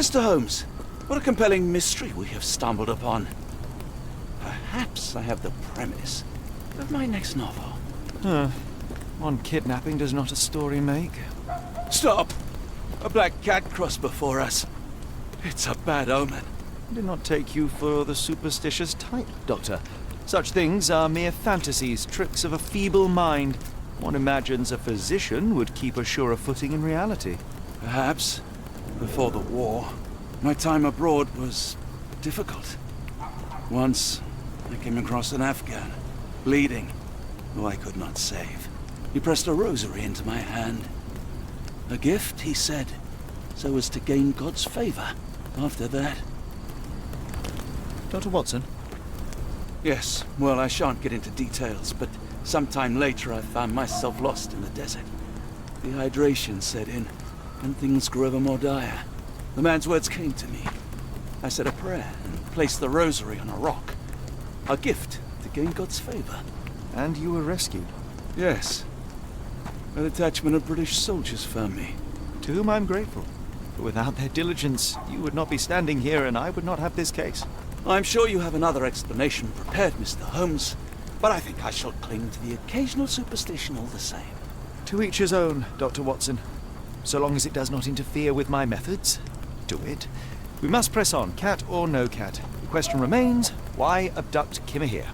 Mr. Holmes, what a compelling mystery we have stumbled upon. Perhaps I have the premise of my next novel. One kidnapping does not a story make. Stop! A black cat crossed before us. It's a bad omen. I did not take you for the superstitious type, Doctor. Such things are mere fantasies, tricks of a feeble mind. One imagines a physician would keep a surer footing in reality. Perhaps. Before the war, my time abroad was difficult. Once, I came across an Afghan, bleeding, who I could not save. He pressed a rosary into my hand. A gift, he said, so as to gain God's favor. After that... Dr. Watson? Yes, well, I shan't get into details, but sometime later I found myself lost in the desert. Dehydration set in, and things grew ever more dire. The man's words came to me. I said a prayer and placed the rosary on a rock. A gift to gain God's favor. And you were rescued? Yes. A detachment of British soldiers found me. To whom I'm grateful. For without their diligence, you would not be standing here and I would not have this case. I'm sure you have another explanation prepared, Mr. Holmes, but I think I shall cling to the occasional superstition all the same. To each his own, Dr. Watson. So long as it does not interfere with my methods, do it. We must press on, cat or no cat. The question remains, why abduct Kimmer here?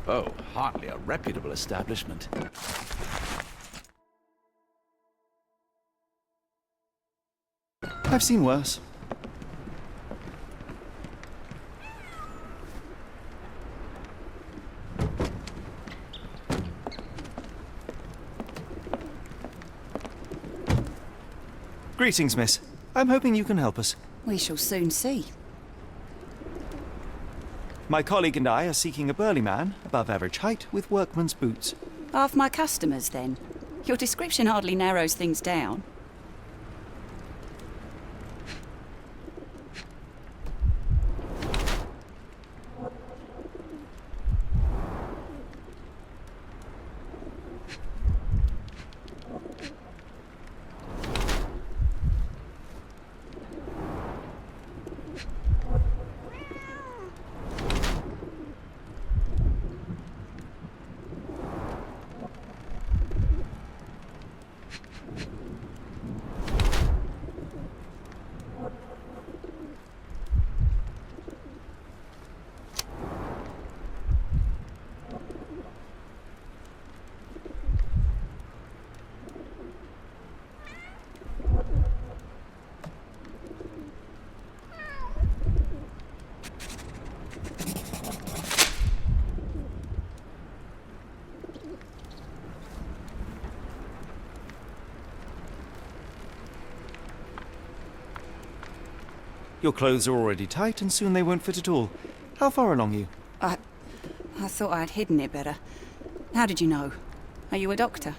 Oh, hardly a reputable establishment. I've seen worse. Greetings, miss. I'm hoping you can help us. We shall soon see. My colleague and I are seeking a burly man, above average height, with workman's boots. Half my customers, then. Your description hardly narrows things down. Your clothes are already tight, and soon they won't fit at all. How far along are you? I thought I'd hidden it better. How did you know? Are you a doctor?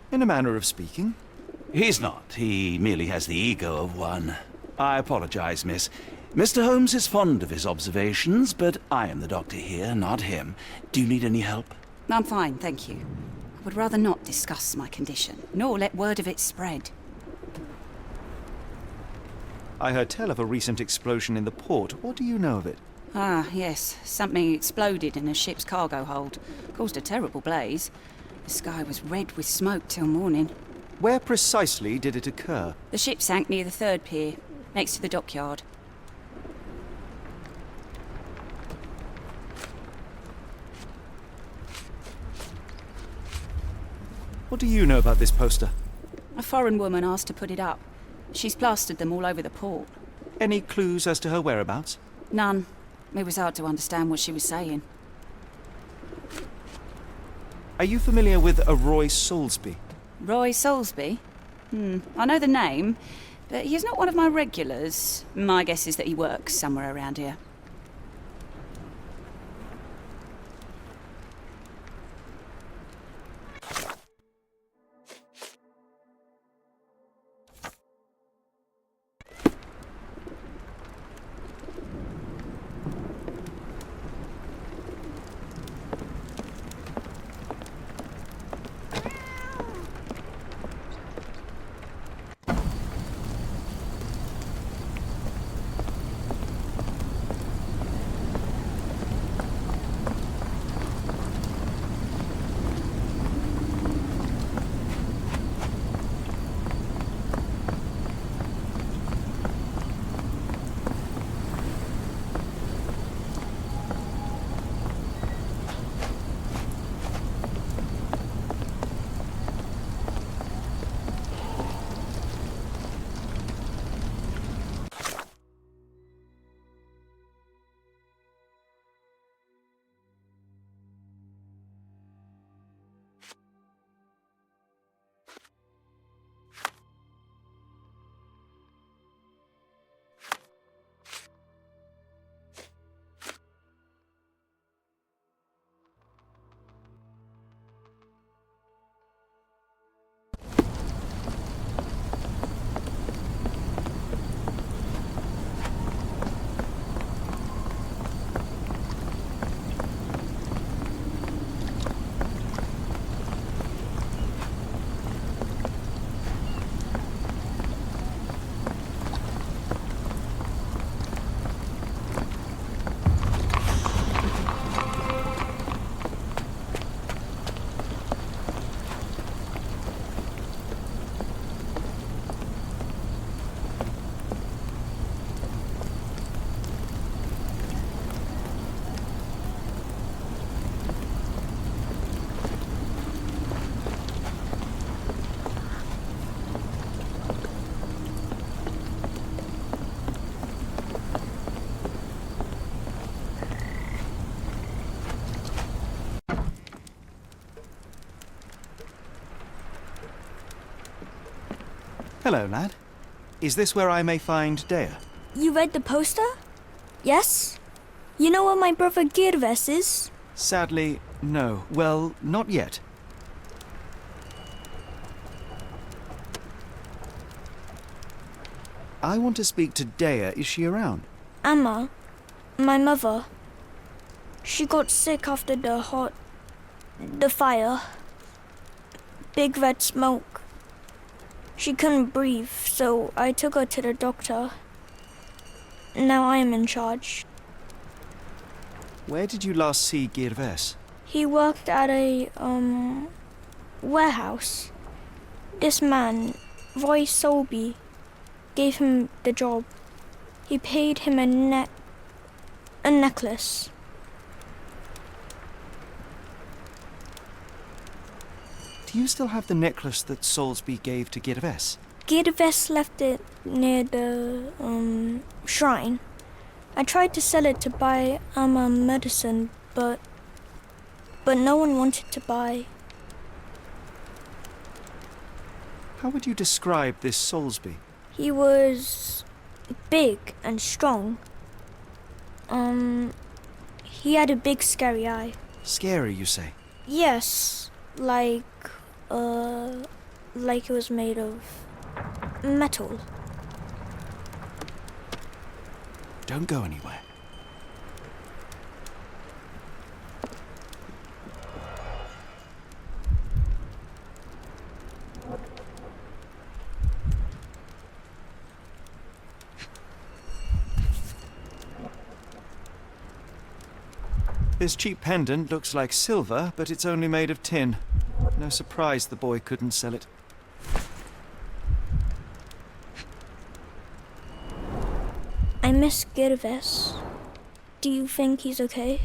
In a manner of speaking. He's not. He merely has the ego of one. I apologize, miss. Mr. Holmes is fond of his observations, but I am the doctor here, not him. Do you need any help? I'm fine, thank you. I would rather not discuss my condition, nor let word of it spread. I heard tell of a recent explosion in the port. What do you know of it? Ah, yes. Something exploded in a ship's cargo hold. Caused a terrible blaze. The sky was red with smoke till morning. Where precisely did it occur? The ship sank near the third pier, next to the dockyard. What do you know about this poster? A foreign woman asked to put it up. She's plastered them all over the port. Any clues as to her whereabouts? None. It was hard to understand what she was saying. Are you familiar with a Roy Soulsby? Roy Soulsby? I know the name, but he's not one of my regulars. My guess is that he works somewhere around here. Hello, lad. Is this where I may find Dea? You read the poster? Yes? You know where my brother Girves is? Sadly, no. Well, not yet. I want to speak to Dea. Is she around? Amma, my mother. She got sick after the fire. Big red smoke. She couldn't breathe, so I took her to the doctor. Now I am in charge. Where did you last see Girves? He worked at a, warehouse. This man, Roy Solby, gave him the job. He paid him a necklace. Do you still have the necklace that Soulsby gave to Girves? Girves left it near the, shrine. I tried to sell it to buy Amma medicine, but no one wanted to buy. How would you describe this Soulsby? He was big and strong. He had a big scary eye. Scary, you say? Yes, like it was made of metal. Don't go anywhere. This cheap pendant looks like silver, but it's only made of tin. No surprise the boy couldn't sell it. I miss Girves. Do you think he's okay?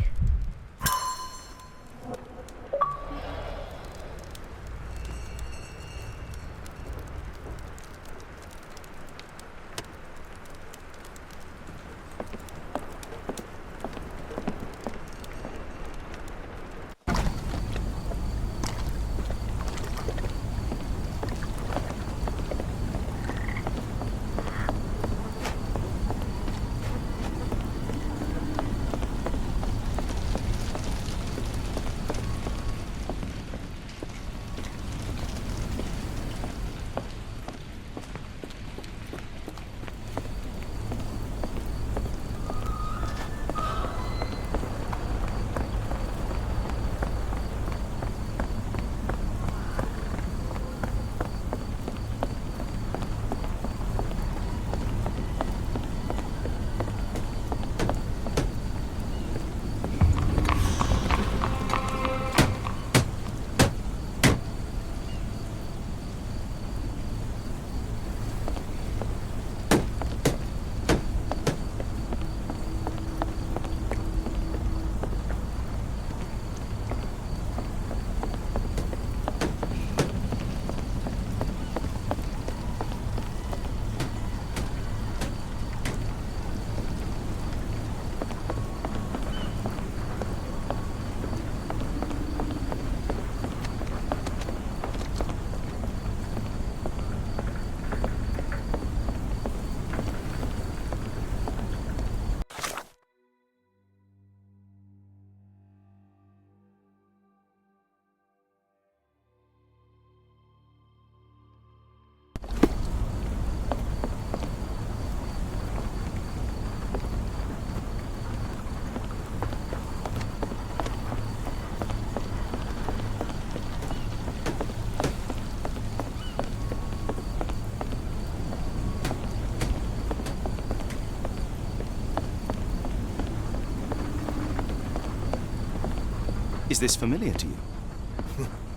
Is this familiar to you?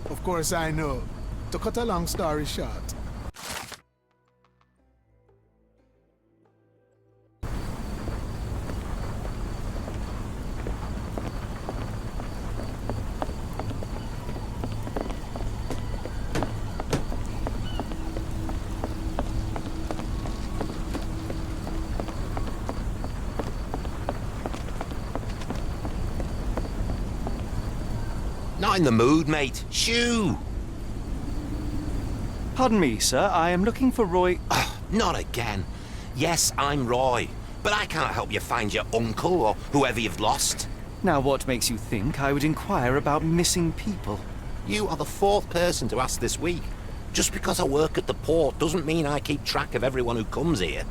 Of course I know. To cut a long story short. Not in the mood, mate. Shoo! Pardon me, sir. I am looking for Roy... Not again. Yes, I'm Roy, but I can't help you find your uncle or whoever you've lost. Now, what makes you think I would inquire about missing people? You are the fourth person to ask this week. Just because I work at the port doesn't mean I keep track of everyone who comes here.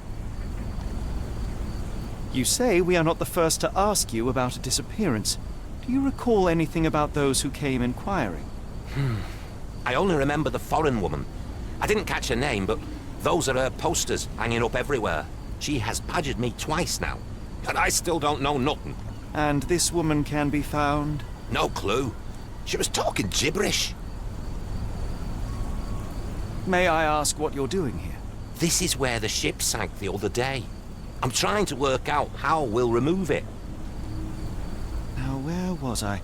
You say we are not the first to ask you about a disappearance. Do you recall anything about those who came inquiring? I only remember the foreign woman. I didn't catch her name, but those are her posters hanging up everywhere. She has badgered me twice now, but I still don't know nothing. And this woman can be found? No clue. She was talking gibberish. May I ask what you're doing here? This is where the ship sank the other day. I'm trying to work out how we'll remove it. Now, where was I?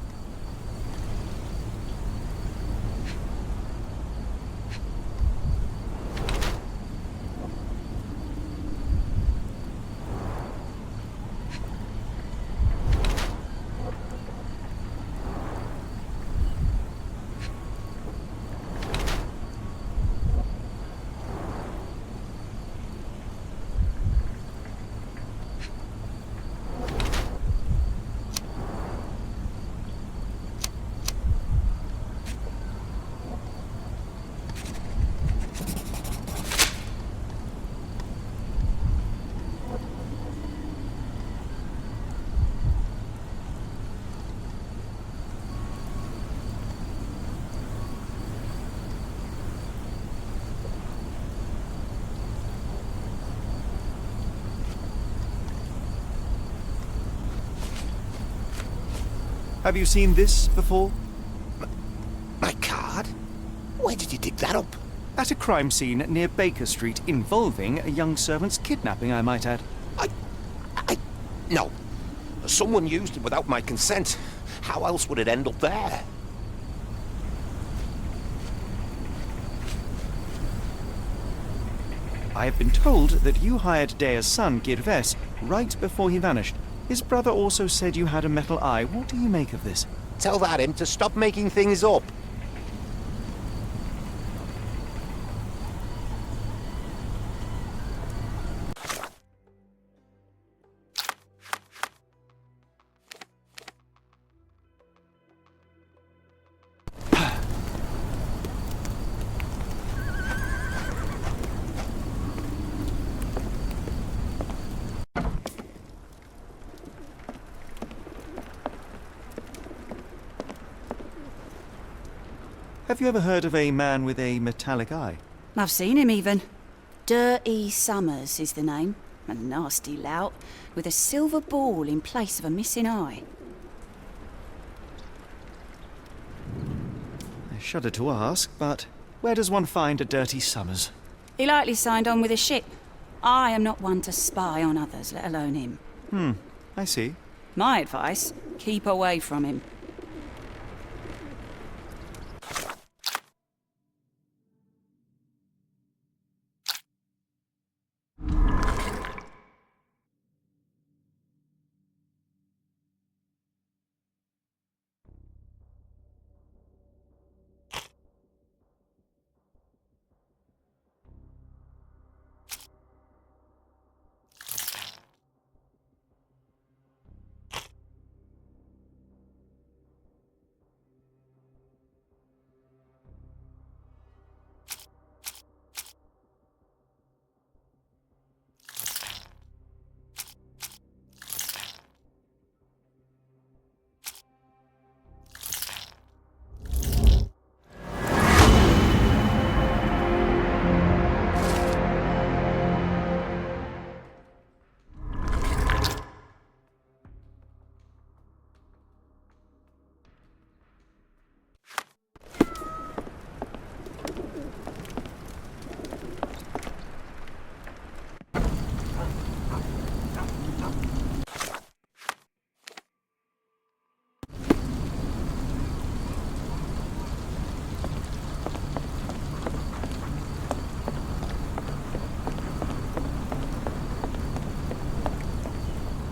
Have you seen this before? My card? Where did you dig that up? At a crime scene near Baker Street involving a young servant's kidnapping, I might add. No. Someone used it without my consent. How else would it end up there? I have been told that you hired Dea's son, Girves, right before he vanished. His brother also said you had a metal eye. What do you make of this? Tell that him to stop making things up. Have you ever heard of a man with a metallic eye? I've seen him even. Dirty Summers is the name. A nasty lout, with a silver ball in place of a missing eye. I shudder to ask, but where does one find a Dirty Summers? He likely signed on with a ship. I am not one to spy on others, let alone him. I see. My advice, keep away from him.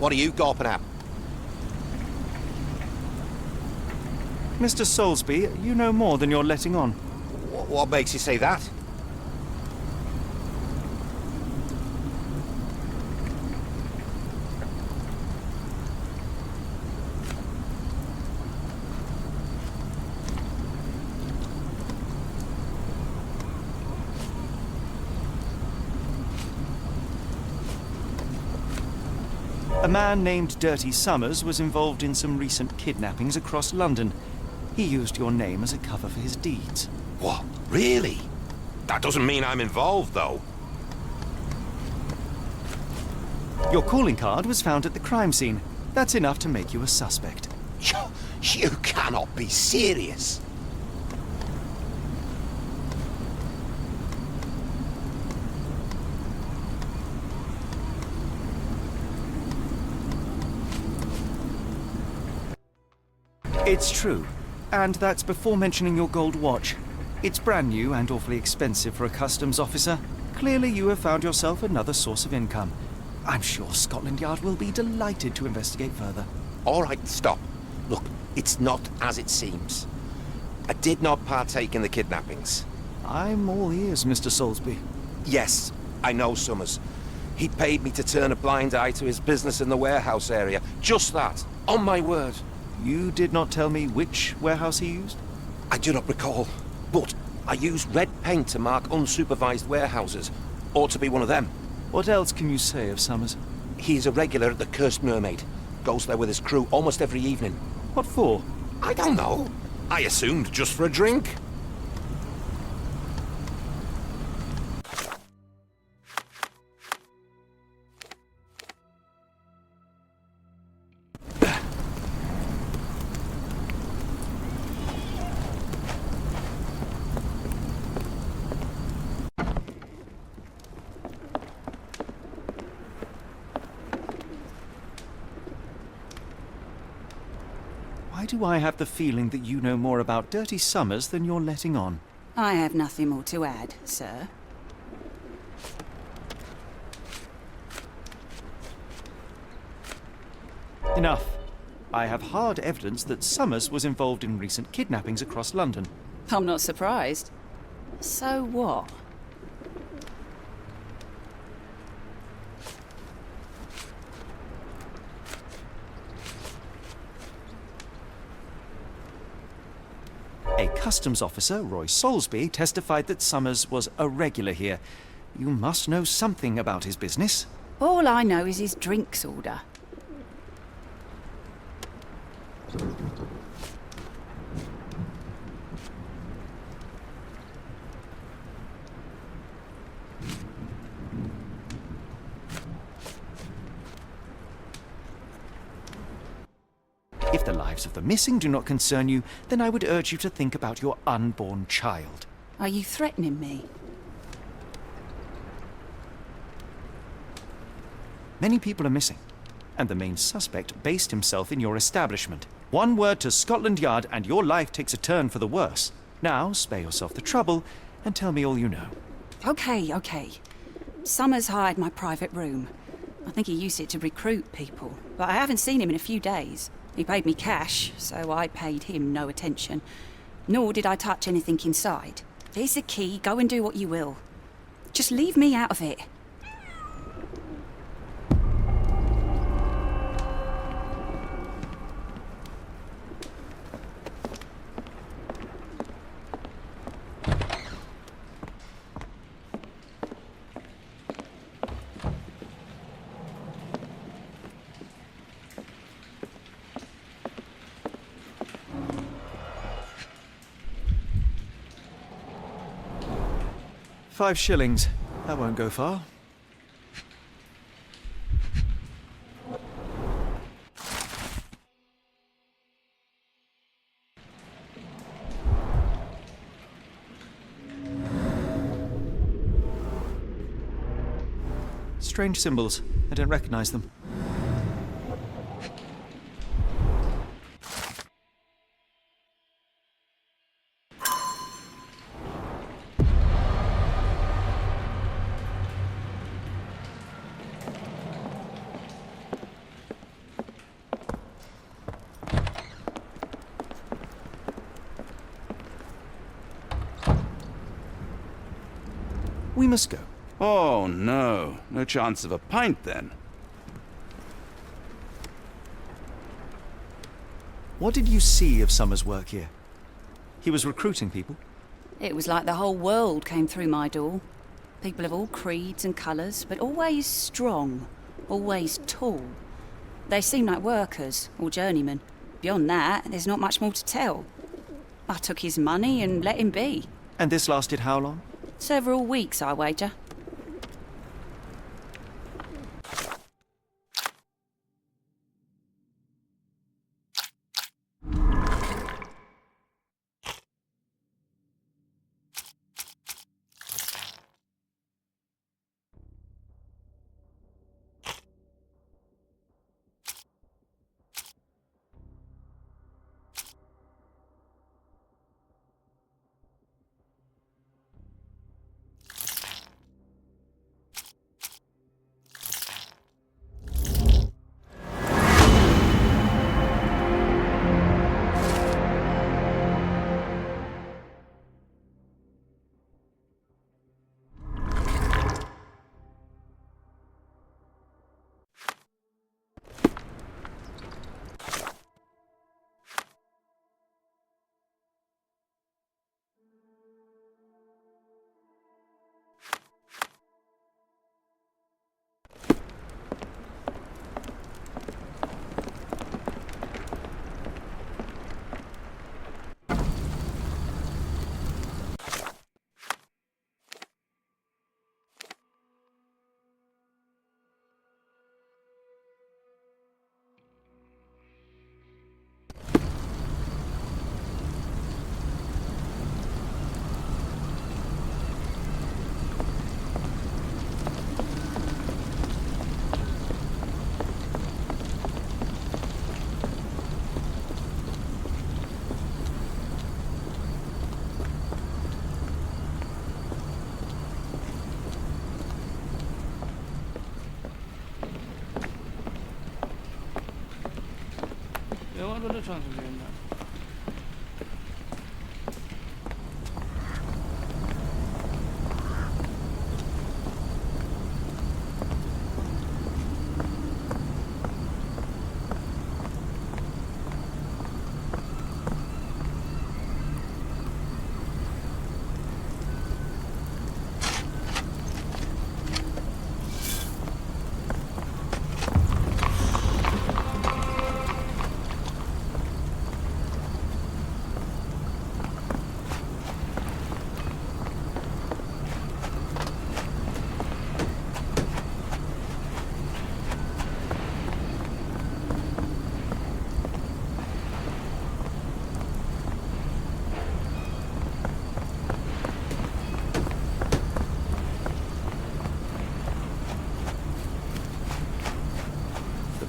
What are you gawping at? Mr. Soulsby, you know more than you're letting on. What makes you say that? A man named Dirty Summers was involved in some recent kidnappings across London. He used your name as a cover for his deeds. What? Really? That doesn't mean I'm involved, though. Your calling card was found at the crime scene. That's enough to make you a suspect. You cannot be serious. It's true. And that's before mentioning your gold watch. It's brand new and awfully expensive for a customs officer. Clearly you have found yourself another source of income. I'm sure Scotland Yard will be delighted to investigate further. All right, stop. Look, it's not as it seems. I did not partake in the kidnappings. I'm all ears, Mr. Soulsby. Yes, I know Summers. He paid me to turn a blind eye to his business in the warehouse area. Just that. On my word. You did not tell me which warehouse he used? I do not recall, but I used red paint to mark unsupervised warehouses. Ought to be one of them. What else can you say of Summers? He's a regular at the Cursed Mermaid. Goes there with his crew almost every evening. What for? I don't know. I assumed just for a drink. Why do I have the feeling that you know more about Dirty Summers than you're letting on? I have nothing more to add, sir. Enough. I have hard evidence that Summers was involved in recent kidnappings across London. I'm not surprised. So what? A customs officer, Roy Soulsby, testified that Summers was a regular here. You must know something about his business. All I know is his drinks order. If the lives of the missing do not concern you, then I would urge you to think about your unborn child. Are you threatening me? Many people are missing, and the main suspect based himself in your establishment. One word to Scotland Yard and your life takes a turn for the worse. Now, spare yourself the trouble and tell me all you know. Okay. Summers hired my private room. I think he used it to recruit people, but I haven't seen him in a few days. He paid me cash, so I paid him no attention. Nor did I touch anything inside. Here's the key, go and do what you will. Just leave me out of it. £5. That won't go far. Strange symbols. I don't recognize them. We must go. Oh, no. No chance of a pint, then. What did you see of Summers' work here? He was recruiting people? It was like the whole world came through my door. People of all creeds and colours, but always strong, always tall. They seem like workers, or journeymen. Beyond that, there's not much more to tell. I took his money and let him be. And this lasted how long? Several weeks, I wager.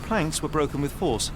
Planks were broken with force.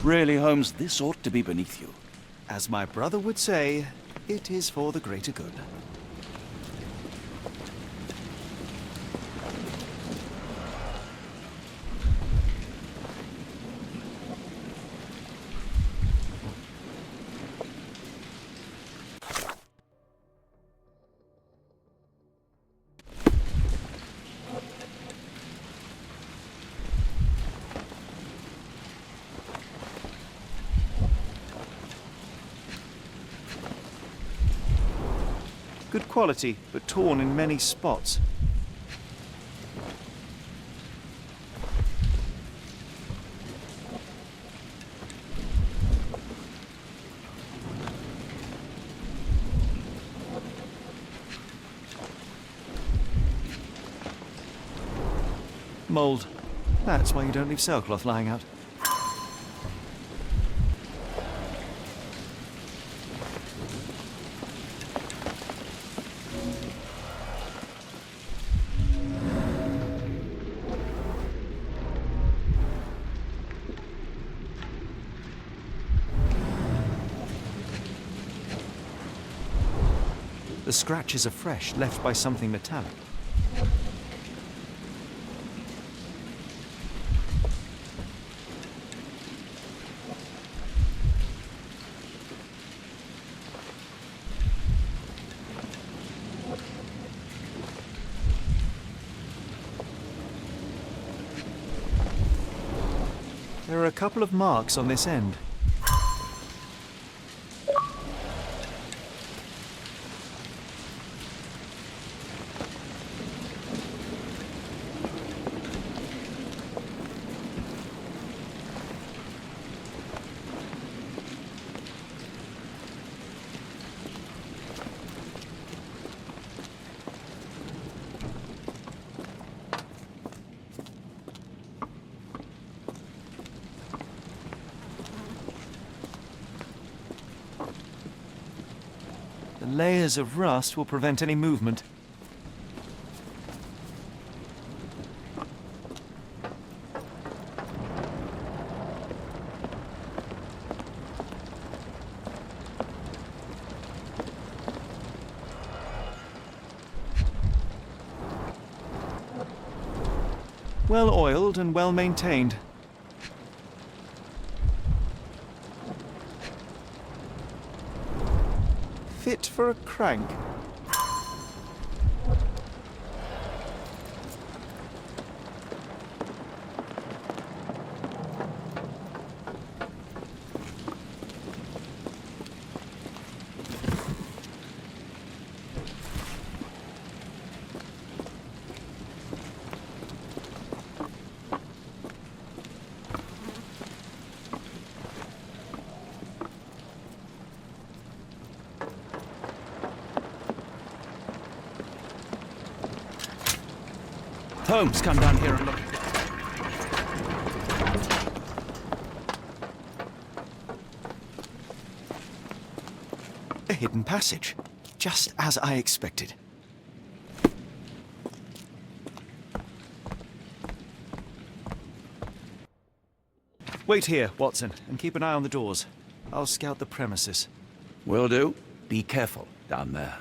Really, Holmes, this ought to be beneath you. As my brother would say, it is for the greater good. Good quality, but torn in many spots. Mold. That's why you don't leave sailcloth lying out. The scratches are fresh, left by something metallic. There are a couple of marks on this end. The layers of rust will prevent any movement. Well oiled and well maintained. Fit for a crank. Holmes, come down here and look. A hidden passage, just as I expected. Wait here, Watson, and keep an eye on the doors. I'll scout the premises. Will do. Be careful down there.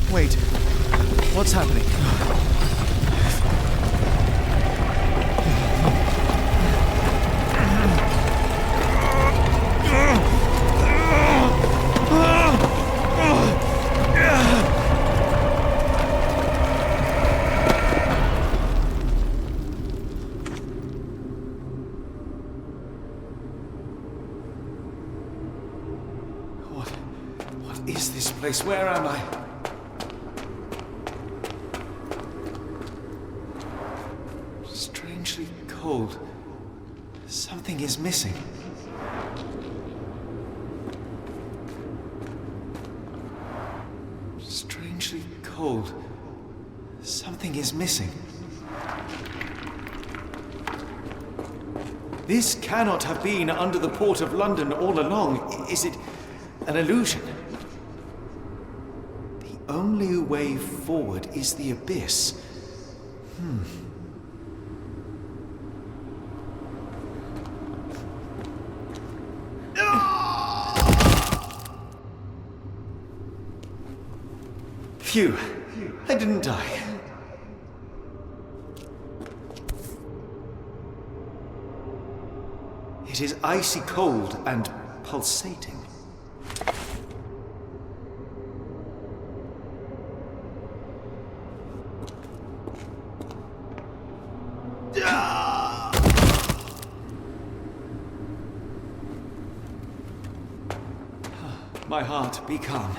Wait, what's happening? What is this place? Where am I? Strangely cold. Something is missing. Strangely cold. Something is missing. This cannot have been under the port of London all along. Is it an illusion? The only way forward is the abyss. Phew, I didn't die. It is icy cold and pulsating. My heart, be calm.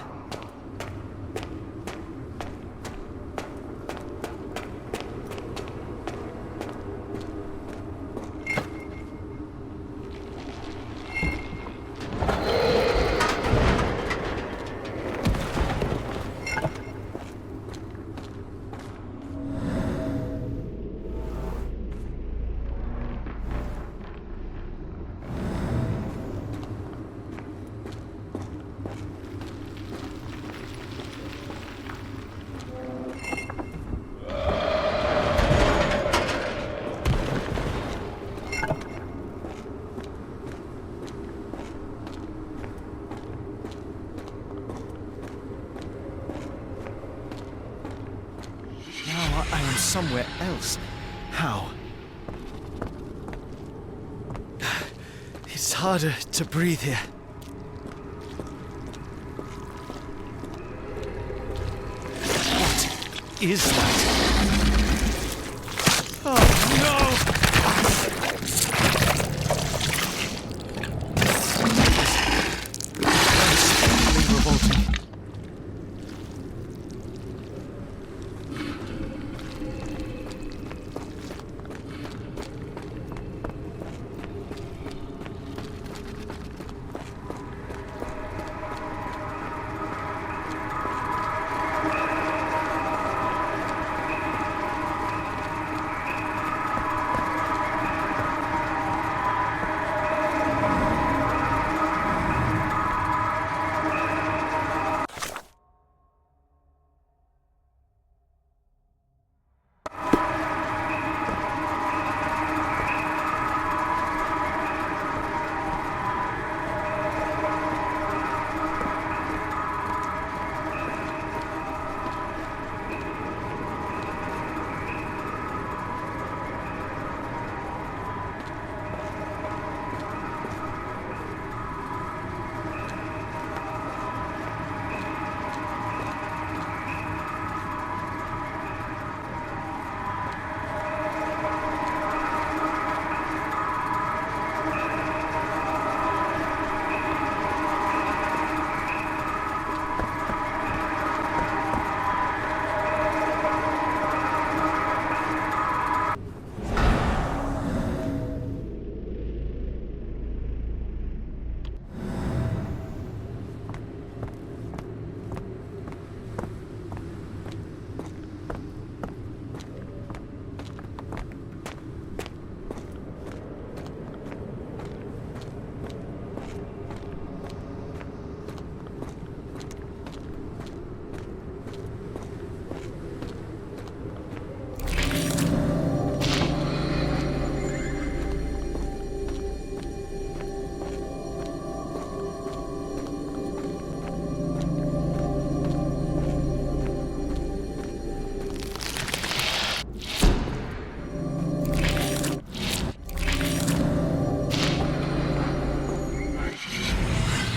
I am somewhere else. How? It's harder to breathe here. What is that? Oh, no! That is revolting.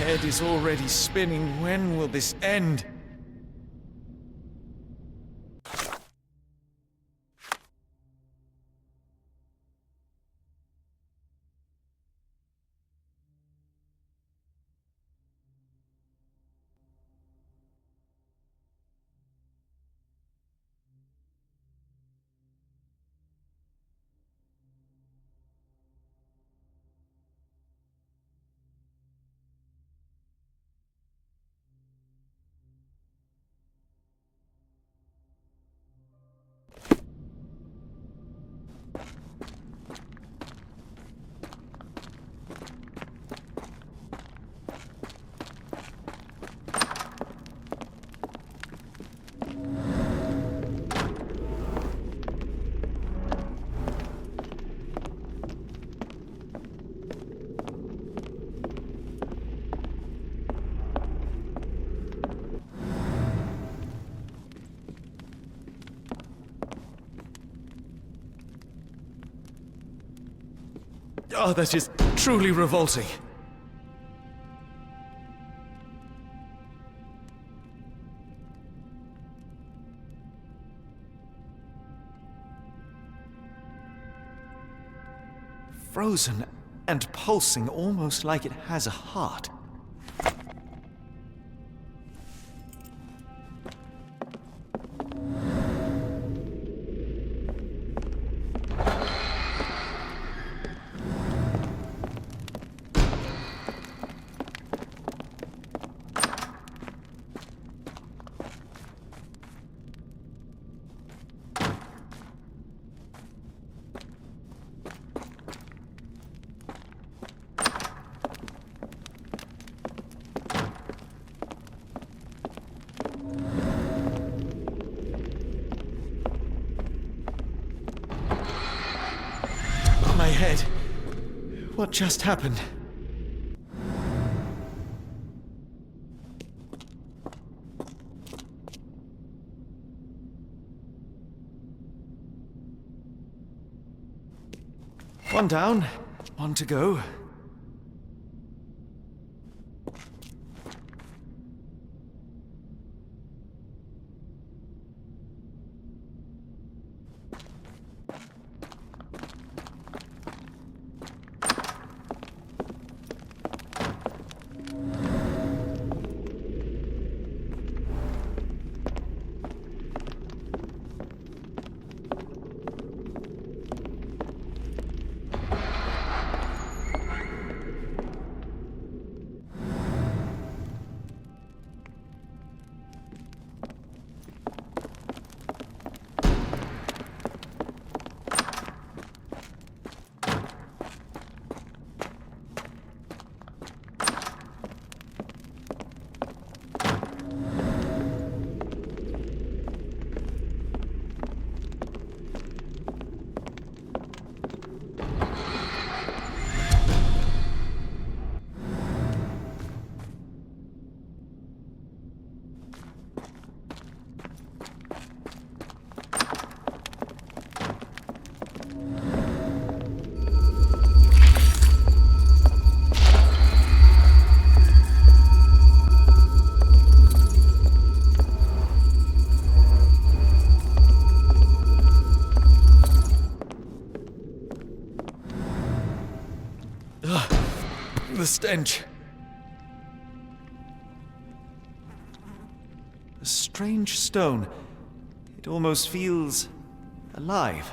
Head is already spinning. When will this end? Oh, that is truly revolting. Frozen and pulsing, almost like it has a heart. head. What just happened? One down, one to go. The stench. A strange stone. It almost feels alive.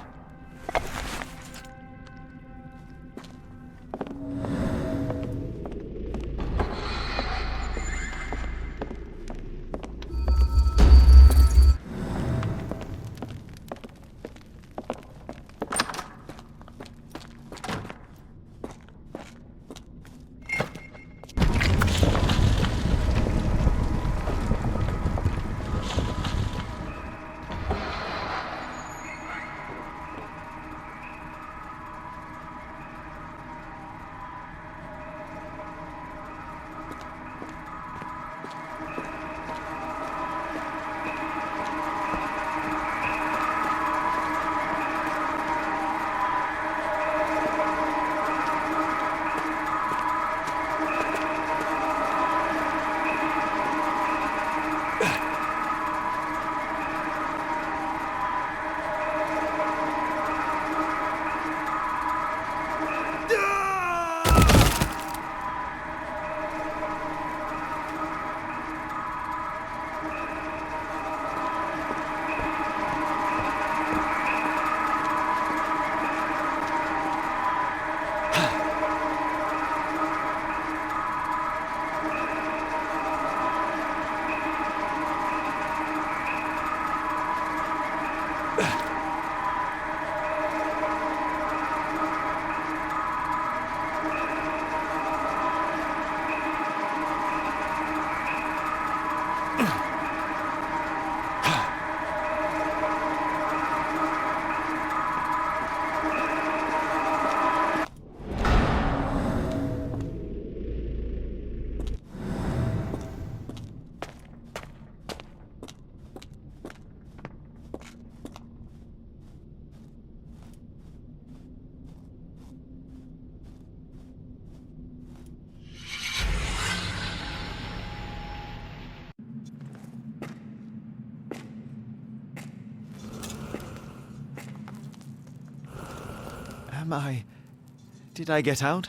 Did I get out?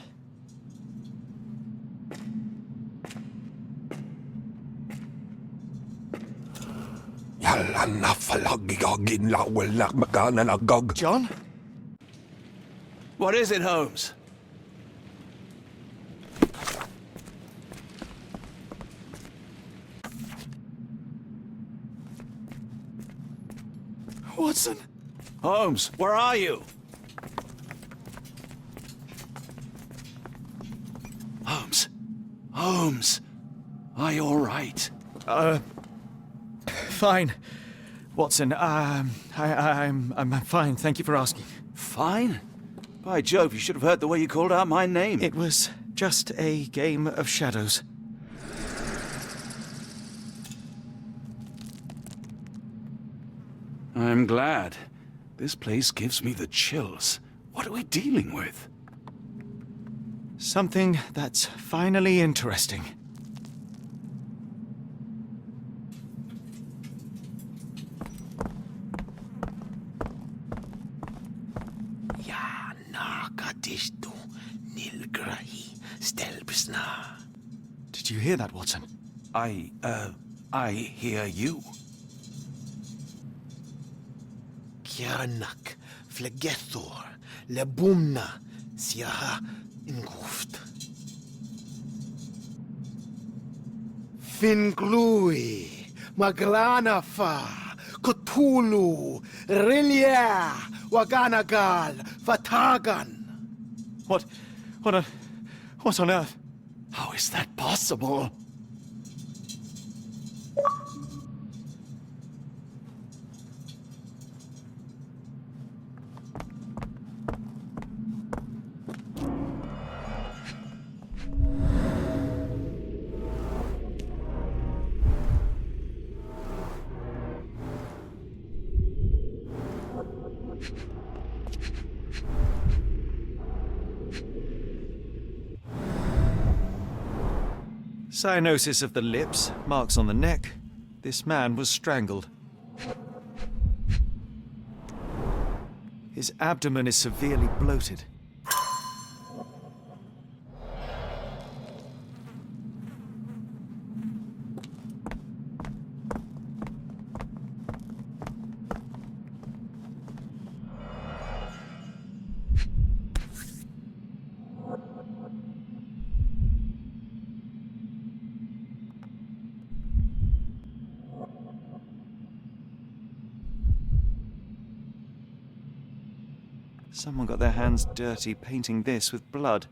John? What is it, Holmes? Watson? Holmes, where are you? Holmes. Holmes. Are you all right? Fine. Watson, I'm fine. Thank you for asking. Fine? By Jove, you should have heard the way you called out my name. It was just a game of shadows. I'm glad. This place gives me the chills. What are we dealing with? Something that's finally interesting. Ja nakadisto nilgrahi stelbsna. Did you hear that, Watson? I hear you. Kjarnak flegethor lebumna siaha inguft. Finglui maglana fa Cthulhu Rilia Waganagal Vatagan. What on earth? How is that possible? Cyanosis of the lips, marks on the neck. This man was strangled. His abdomen is severely bloated. Someone got their hands dirty painting this with blood.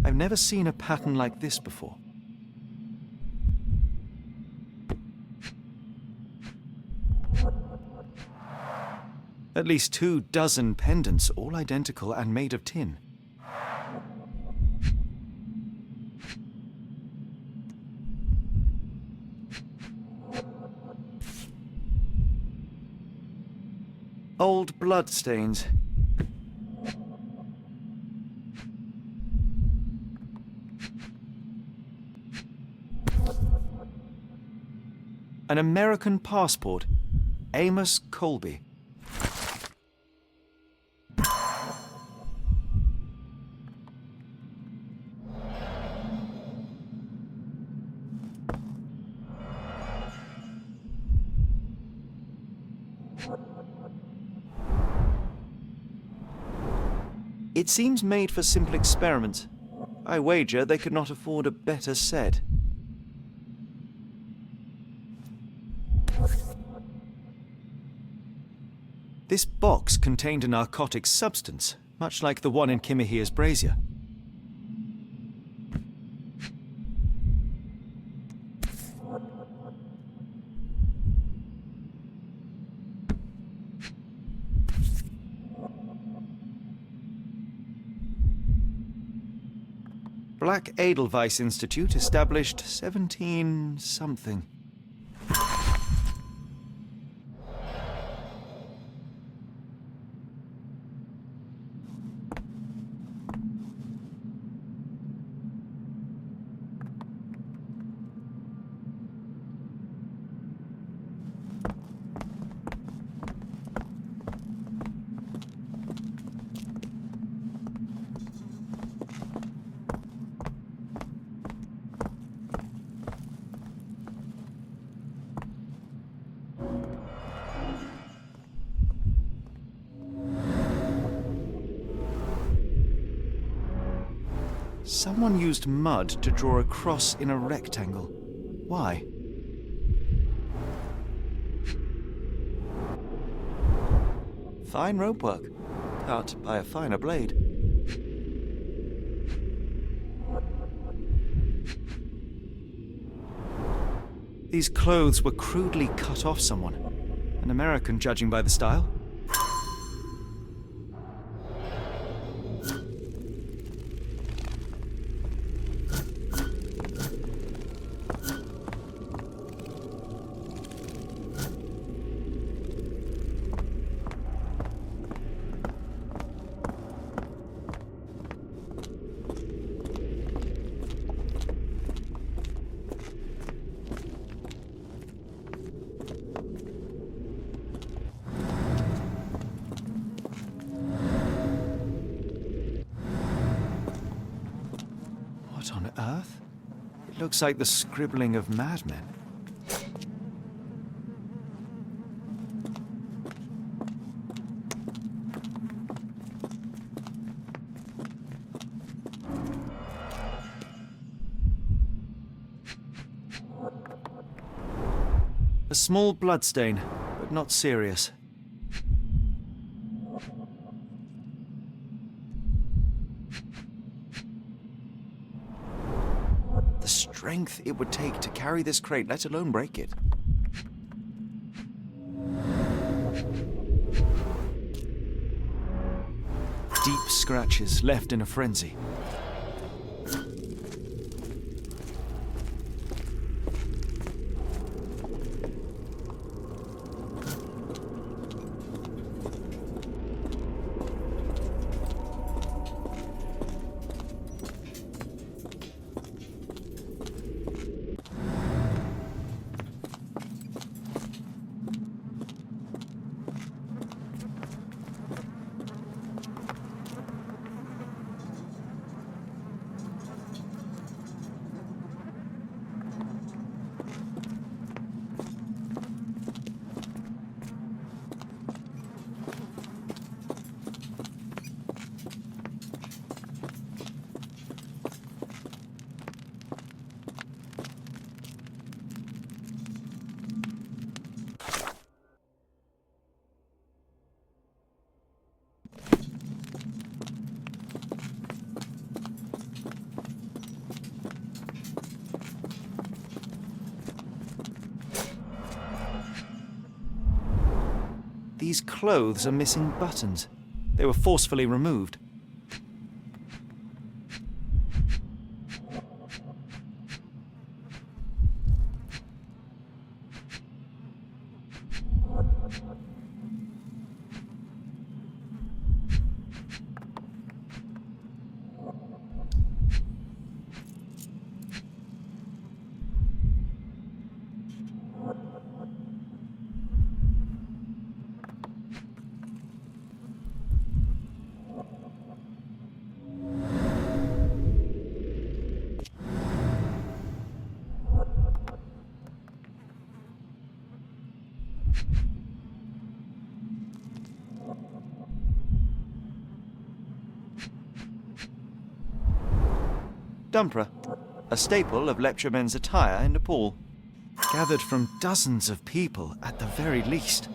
I've never seen a pattern like this before. At least 24 pendants, all identical and made of tin. Old blood stains. An American passport. Amos Colby. It seems made for simple experiments. I wager they could not afford a better set. This box contained a narcotic substance, much like the one in Kimihia's brazier. Black Edelweiss Institute established 17-something. Someone used mud to draw a cross in a rectangle. Why? Fine rope work, cut by a finer blade. These clothes were crudely cut off someone. An American, judging by the style. What on earth? It looks like the scribbling of madmen. A small bloodstain, but not serious. The strength it would take to carry this crate, let alone break it. Deep scratches left in a frenzy. These clothes are missing buttons. They were forcefully removed. Dumpra, a staple of lepcha attire in Nepal, gathered from dozens of people at the very least.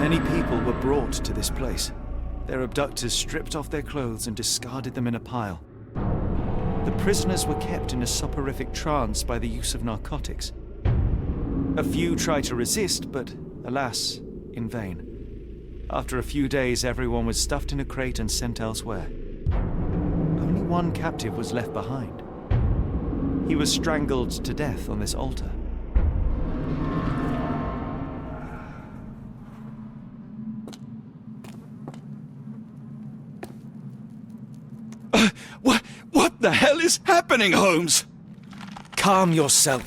Many people were brought to this place. Their abductors stripped off their clothes and discarded them in a pile. The prisoners were kept in a soporific trance by the use of narcotics. A few tried to resist, but alas, in vain. After a few days, everyone was stuffed in a crate and sent elsewhere. Only one captive was left behind. He was strangled to death on this altar. What the hell is happening, Holmes? Calm yourself.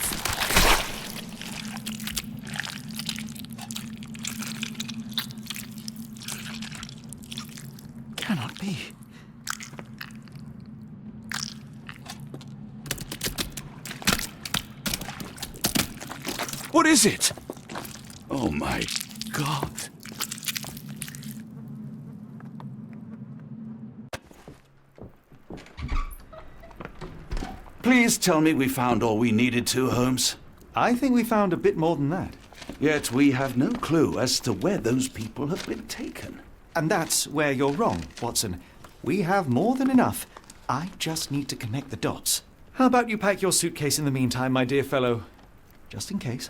Cannot be. What is it? Oh my God. Please tell me we found all we needed to, Holmes. I think we found a bit more than that. Yet we have no clue as to where those people have been taken. And that's where you're wrong, Watson. We have more than enough. I just need to connect the dots. How about you pack your suitcase in the meantime, my dear fellow? Just in case.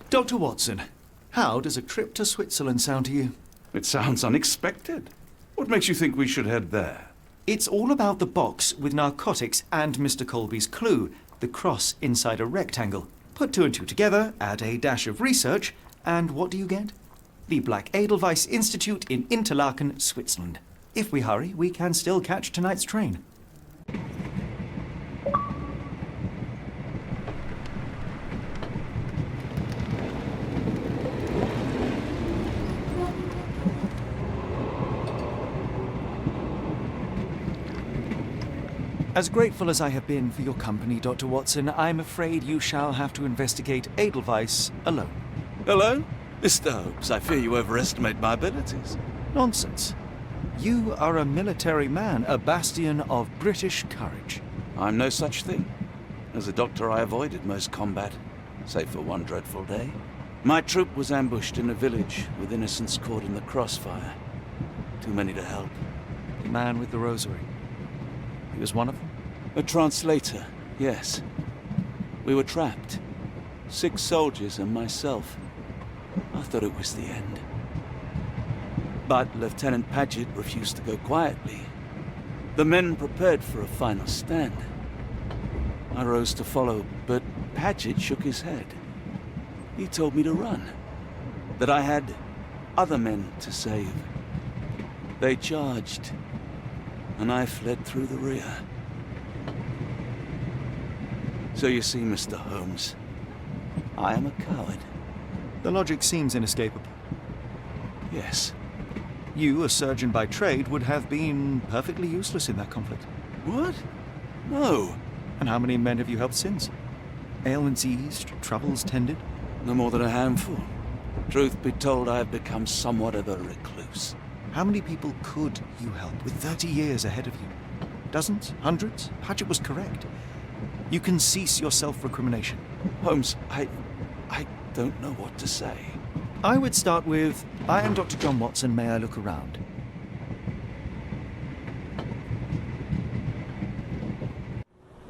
Dr. Watson, how does a trip to Switzerland sound to you? It sounds unexpected. What makes you think we should head there? It's all about the box with narcotics and Mr. Colby's clue, the cross inside a rectangle. Put two and two together, add a dash of research, and what do you get? The Black Edelweiss Institute in Interlaken, Switzerland. If we hurry, we can still catch tonight's train. As grateful as I have been for your company, Dr. Watson, I'm afraid you shall have to investigate Edelweiss alone. Hello? Mr. Holmes, I fear you overestimate my abilities. Nonsense. You are a military man, a bastion of British courage. I'm no such thing. As a doctor, I avoided most combat, save for one dreadful day. My troop was ambushed in a village with innocents caught in the crossfire. Too many to help. The man with the rosary. He was one of them? A translator, yes. We were trapped. 6 soldiers and myself. I thought it was the end. But Lieutenant Paget refused to go quietly. The men prepared for a final stand. I rose to follow, but Paget shook his head. He told me to run. That I had other men to save. They charged, and I fled through the rear. So you see, Mr. Holmes, I am a coward. The logic seems inescapable. Yes. You, a surgeon by trade, would have been perfectly useless in that conflict. What? No. And how many men have you helped since? Ailments eased, troubles tended? No more than a handful. Truth be told, I have become somewhat of a recluse. How many people could you help with 30 years ahead of you? Dozens? Hundreds? Paget was correct. You can cease your self-recrimination. Holmes, I don't know what to say. I would start with, I am Dr. John Watson, may I look around?